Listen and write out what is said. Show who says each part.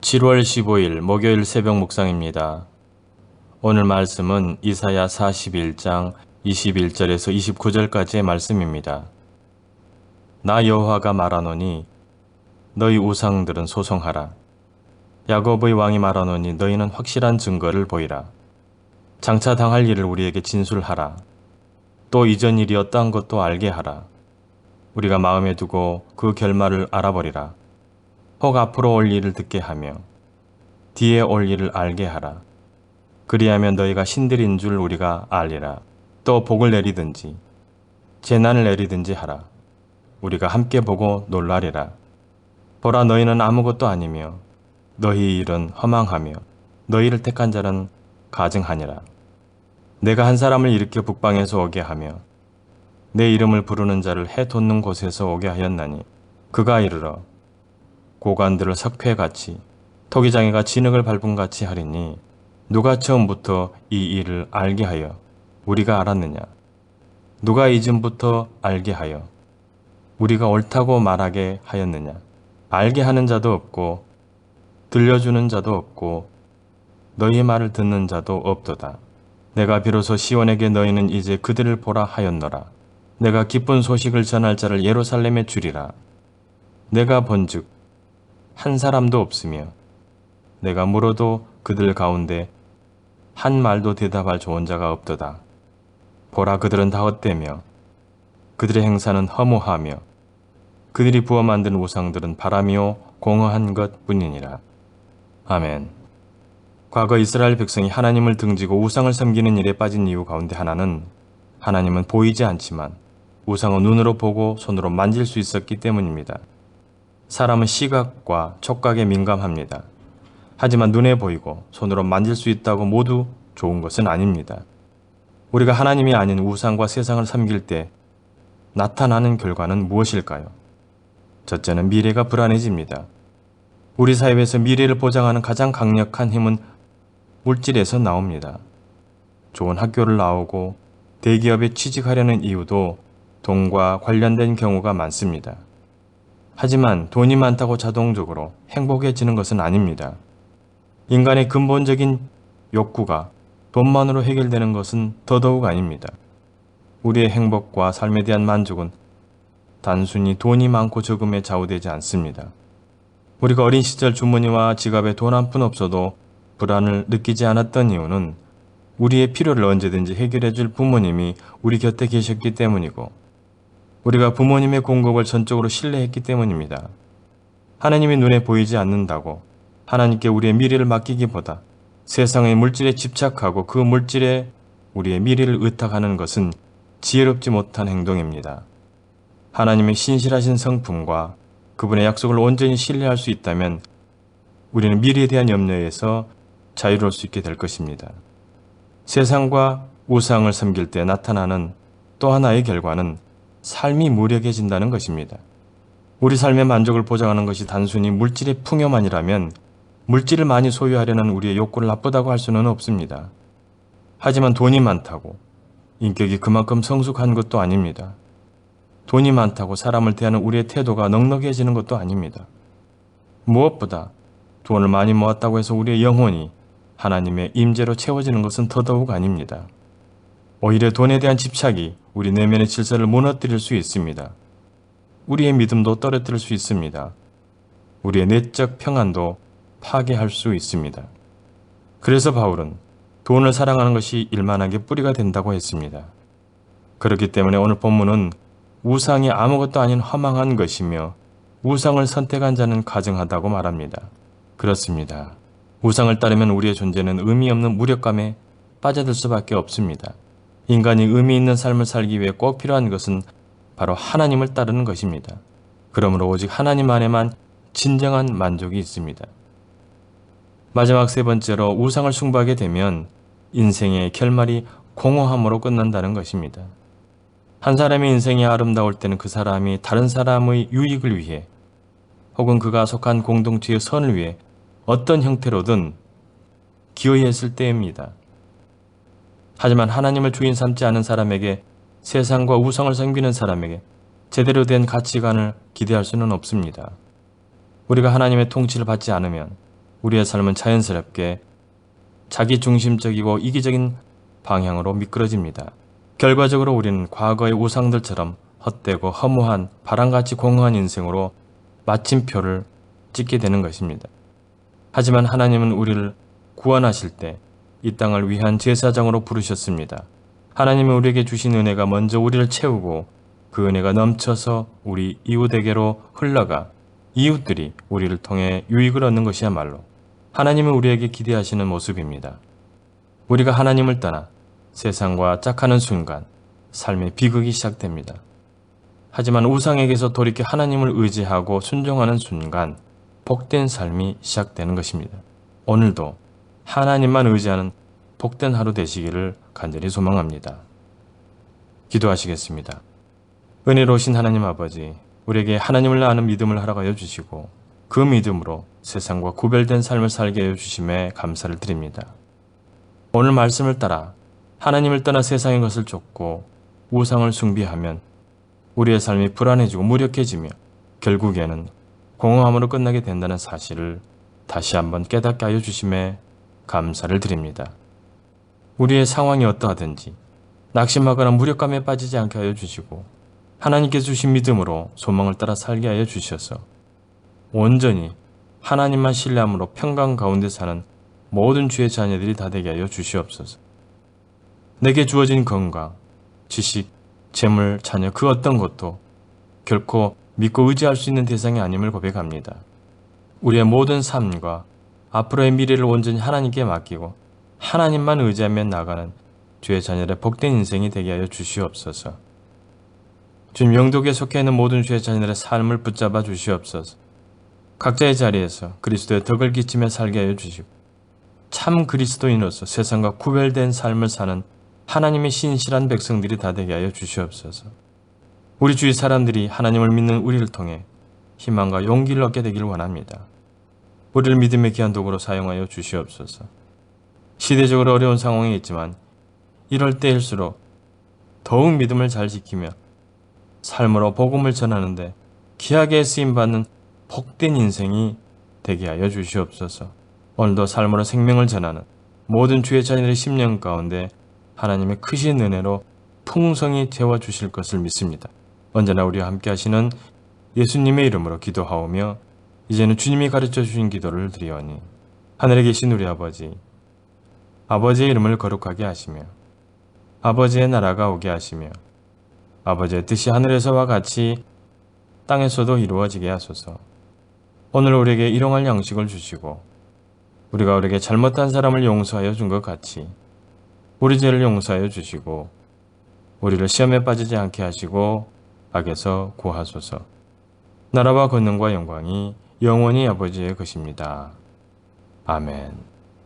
Speaker 1: 7월 15일 목요일 새벽 묵상입니다. 오늘 말씀은 이사야 41장 21절에서 29절까지의 말씀입니다. 나 여호와가 말하노니 너희 우상들은 소송하라. 야곱의 왕이 말하노니 너희는 확실한 증거를 보이라. 장차 당할 일을 우리에게 진술하라. 또 이전 일이 어떠한 것도 알게 하라. 우리가 마음에 두고 그 결말을 알아버리라. 혹 앞으로 올 일을 듣게 하며 뒤에 올 일을 알게 하라. 그리하면 너희가 신들인 줄 우리가 알리라. 또 복을 내리든지 재난을 내리든지 하라. 우리가 함께 보고 놀라리라. 보라, 너희는 아무것도 아니며 너희 일은 허망하며 너희를 택한 자는 가증하니라. 내가 한 사람을 일으켜 북방에서 오게 하며 내 이름을 부르는 자를 해 돋는 곳에서 오게 하였나니 그가 이르러 고관들을 석회같이 토기장이가 진흙을 밟음같이 하리니 누가 처음부터 이 일을 알게 하여 우리가 알았느냐? 누가 이전부터 알게 하여 우리가 옳다고 말하게 하였느냐? 알게 하는 자도 없고 들려주는 자도 없고 너희 말을 듣는 자도 없도다. 내가 비로소 시온에게 너희는 이제 그들을 보라 하였노라. 내가 기쁜 소식을 전할 자를 예루살렘에 주리라. 내가 본즉 한 사람도 없으며 내가 물어도 그들 가운데 한 말도 대답할 좋은 자가 없도다. 보라, 그들은 다 헛되며 그들의 행사는 허무하며 그들이 부어 만든 우상들은 바람이요 공허한 것 뿐이니라. 아멘. 과거 이스라엘 백성이 하나님을 등지고 우상을 섬기는 일에 빠진 이유 가운데 하나는 하나님은 보이지 않지만 우상은 눈으로 보고 손으로 만질 수 있었기 때문입니다. 사람은 시각과 촉각에 민감합니다. 하지만 눈에 보이고 손으로 만질 수 있다고 모두 좋은 것은 아닙니다. 우리가 하나님이 아닌 우상과 세상을 섬길 때 나타나는 결과는 무엇일까요? 첫째는 미래가 불안해집니다. 우리 사회에서 미래를 보장하는 가장 강력한 힘은 물질에서 나옵니다. 좋은 학교를 나오고 대기업에 취직하려는 이유도 돈과 관련된 경우가 많습니다. 하지만 돈이 많다고 자동적으로 행복해지는 것은 아닙니다. 인간의 근본적인 욕구가 돈만으로 해결되는 것은 더더욱 아닙니다. 우리의 행복과 삶에 대한 만족은 단순히 돈이 많고 적음에 좌우되지 않습니다. 우리가 어린 시절 주머니와 지갑에 돈 한 푼 없어도 불안을 느끼지 않았던 이유는 우리의 필요를 언제든지 해결해 줄 부모님이 우리 곁에 계셨기 때문이고 우리가 부모님의 공급을 전적으로 신뢰했기 때문입니다. 하나님이 눈에 보이지 않는다고 하나님께 우리의 미래를 맡기기보다 세상의 물질에 집착하고 그 물질에 우리의 미래를 의탁하는 것은 지혜롭지 못한 행동입니다. 하나님의 신실하신 성품과 그분의 약속을 온전히 신뢰할 수 있다면 우리는 미래에 대한 염려에서 자유로울 수 있게 될 것입니다. 세상과 우상을 섬길 때 나타나는 또 하나의 결과는 삶이 무력해진다는 것입니다. 우리 삶의 만족을 보장하는 것이 단순히 물질의 풍요만이라면 물질을 많이 소유하려는 우리의 욕구를 나쁘다고 할 수는 없습니다. 하지만 돈이 많다고 인격이 그만큼 성숙한 것도 아닙니다. 돈이 많다고 사람을 대하는 우리의 태도가 넉넉해지는 것도 아닙니다. 무엇보다 돈을 많이 모았다고 해서 우리의 영혼이 하나님의 임재로 채워지는 것은 더더욱 아닙니다. 오히려 돈에 대한 집착이 우리 내면의 질서를 무너뜨릴 수 있습니다. 우리의 믿음도 떨어뜨릴 수 있습니다. 우리의 내적 평안도 파괴할 수 있습니다. 그래서 바울은 돈을 사랑하는 것이 일만하게 뿌리가 된다고 했습니다. 그렇기 때문에 오늘 본문은 우상이 아무것도 아닌 허망한 것이며 우상을 선택한 자는 가증하다고 말합니다. 그렇습니다. 우상을 따르면 우리의 존재는 의미 없는 무력감에 빠져들 수밖에 없습니다. 인간이 의미 있는 삶을 살기 위해 꼭 필요한 것은 바로 하나님을 따르는 것입니다. 그러므로 오직 하나님 안에만 진정한 만족이 있습니다. 마지막 세 번째로 우상을 숭배하게 되면 인생의 결말이 공허함으로 끝난다는 것입니다. 한 사람의 인생이 아름다울 때는 그 사람이 다른 사람의 유익을 위해 혹은 그가 속한 공동체의 선을 위해 어떤 형태로든 기여히 했을 때입니다. 하지만 하나님을 주인 삼지 않은 사람에게, 세상과 우상을 섬기는 사람에게 제대로 된 가치관을 기대할 수는 없습니다. 우리가 하나님의 통치를 받지 않으면 우리의 삶은 자연스럽게 자기 중심적이고 이기적인 방향으로 미끄러집니다. 결과적으로 우리는 과거의 우상들처럼 헛되고 허무한 바람같이 공허한 인생으로 마침표를 찍게 되는 것입니다. 하지만 하나님은 우리를 구원하실 때 이 땅을 위한 제사장으로 부르셨습니다. 하나님은 우리에게 주신 은혜가 먼저 우리를 채우고 그 은혜가 넘쳐서 우리 이웃에게로 흘러가 이웃들이 우리를 통해 유익을 얻는 것이야말로 하나님은 우리에게 기대하시는 모습입니다. 우리가 하나님을 떠나 세상과 짝하는 순간 삶의 비극이 시작됩니다. 하지만 우상에게서 돌이켜 하나님을 의지하고 순종하는 순간 복된 삶이 시작되는 것입니다. 오늘도 하나님만 의지하는 복된 하루 되시기를 간절히 소망합니다. 기도하시겠습니다. 은혜로우신 하나님 아버지, 우리에게 하나님을 아는 믿음을 허락하여 주시고 그 믿음으로 세상과 구별된 삶을 살게 하여 주심에 감사를 드립니다. 오늘 말씀을 따라 하나님을 떠나 세상의 것을 쫓고 우상을 숭배하면 우리의 삶이 불안해지고 무력해지며 결국에는 공허함으로 끝나게 된다는 사실을 다시 한번 깨닫게 하여 주심에 감사를 드립니다. 우리의 상황이 어떠하든지 낙심하거나 무력감에 빠지지 않게 하여 주시고 하나님께서 주신 믿음으로 소망을 따라 살게 하여 주셔서 온전히 하나님만 신뢰함으로 평강 가운데 사는 모든 주의 자녀들이 다 되게 하여 주시옵소서. 내게 주어진 건강, 지식, 재물, 자녀 그 어떤 것도 결코 믿고 의지할 수 있는 대상이 아님을 고백합니다. 우리의 모든 삶과 앞으로의 미래를 온전히 하나님께 맡기고 하나님만 의지하며 나가는 주의 자녀들의 복된 인생이 되게 하여 주시옵소서. 주님, 영도교에 속해 있는 모든 주의 자녀들의 삶을 붙잡아 주시옵소서. 각자의 자리에서 그리스도의 덕을 끼치며 살게 하여 주시고 참 그리스도인으로서 세상과 구별된 삶을 사는 하나님의 신실한 백성들이 다 되게 하여 주시옵소서. 우리 주위 사람들이 하나님을 믿는 우리를 통해 희망과 용기를 얻게 되기를 원합니다. 우리를 믿음의 귀한 도구로 사용하여 주시옵소서. 시대적으로 어려운 상황에 있지만 이럴 때일수록 더욱 믿음을 잘 지키며 삶으로 복음을 전하는데 귀하게 쓰임받는 복된 인생이 되게 하여 주시옵소서. 오늘도 삶으로 생명을 전하는 모든 주의 자녀들의 심령 가운데 하나님의 크신 은혜로 풍성히 채워주실 것을 믿습니다. 언제나 우리와 함께 하시는 예수님의 이름으로 기도하오며 이제는 주님이 가르쳐 주신 기도를 드리오니 하늘에 계신 우리 아버지, 아버지의 이름을 거룩하게 하시며 아버지의 나라가 오게 하시며 아버지의 뜻이 하늘에서와 같이 땅에서도 이루어지게 하소서. 오늘 우리에게 일용할 양식을 주시고 우리가 우리에게 잘못한 사람을 용서하여 준 것 같이 우리 죄를 용서하여 주시고 우리를 시험에 빠지지 않게 하시고 악에서 구하소서. 나라와 권능과 영광이 영원히 아버지의 것입니다. 아멘.